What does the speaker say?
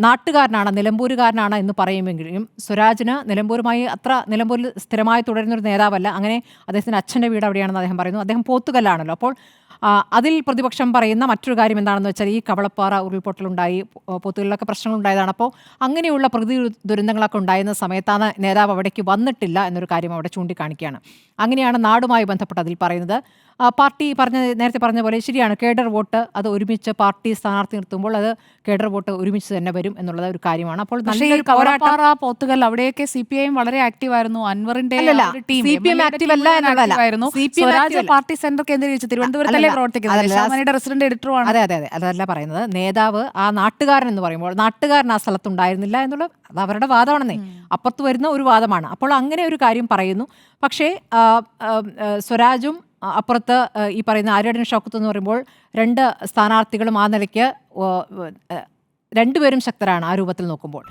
നാട്ടുകാരനാണ്, നിലമ്പൂരുകാരനാണ് എന്ന് പറയുമെങ്കിലും സ്വരാജിന് നിലമ്പൂരുമായി നിലമ്പൂരിൽ സ്ഥിരമായി തുടരുന്നൊരു നേതാവല്ല. അങ്ങനെ അദ്ദേഹത്തിൻ്റെ അച്ഛൻ്റെ വീട് അവിടെയാണെന്ന് അദ്ദേഹം പറയുന്നു. അദ്ദേഹം പോത്തുകല്ലാണല്ലോ. അപ്പോൾ അതിൽ പ്രതിപക്ഷം പറയുന്ന മറ്റൊരു കാര്യം എന്താണെന്ന് വെച്ചാൽ ഈ കവളപ്പാറ ഉരുൾപൊട്ടലുണ്ടായി, പോത്തുകളിലൊക്കെ പ്രശ്നങ്ങളുണ്ടായതാണ്. അപ്പോൾ അങ്ങനെയുള്ള പ്രകൃതി ദുരന്തങ്ങളൊക്കെ ഉണ്ടായിരുന്ന സമയത്താണ് നേതാവ് അവിടേക്ക് വന്നിട്ടില്ല എന്നൊരു കാര്യം അവിടെ ചൂണ്ടിക്കാണിക്കുകയാണ്. അങ്ങനെയാണ് നാടുമായി ബന്ധപ്പെട്ട് അതിൽ പറയുന്നത്. പാർട്ടി നേരത്തെ പറഞ്ഞ പോലെ ശരിയാണ്, കേഡർ വോട്ട് അത് ഒരുമിച്ച് പാർട്ടി സ്ഥാനാർത്ഥി നിർത്തുമ്പോൾ അത് കേഡർ വോട്ട് ഒരുമിച്ച് തന്നെ വരും എന്നുള്ളത് ഒരു കാര്യമാണ്. അപ്പോൾ കവളപ്പാറ, പോത്തുകൽ അവിടെയൊക്കെ CPIM വളരെ ആക്റ്റീവ് ആയിരുന്നു. അൻവറിന്റെ പാർട്ടി സെന്റർ കേന്ദ്രീകരിച്ച് തിരുവനന്തപുരത്തല്ലേ പ്രവർത്തിക്കുന്നത്. റെസിഡന്റ് എഡിറ്ററുമാണ്. അതെ അതെ അതെ, അതല്ല പറയുന്നത്. നേതാവ് ആ നാട്ടുകാരൻ എന്ന് പറയുമ്പോൾ നാട്ടുകാരൻ ആ സ്ഥലത്തുണ്ടായിരുന്നില്ല എന്നുള്ള അത് അവരുടെ വാദമാണെന്നേ, അപ്പുറത്ത് വരുന്ന ഒരു വാദമാണ്. അപ്പോൾ അങ്ങനെ ഒരു കാര്യം പറയുന്നു. പക്ഷേ സ്വരാജും അപ്പുറത്ത് ഈ പറയുന്ന ആര്യാടൻ ഷൗക്കത്ത് എന്ന് പറയുമ്പോൾ രണ്ട് സ്ഥാനാർത്ഥികളും ആ നിലയ്ക്ക് രണ്ടുപേരും ശക്തരാണ് ആ രൂപത്തിൽ നോക്കുമ്പോൾ.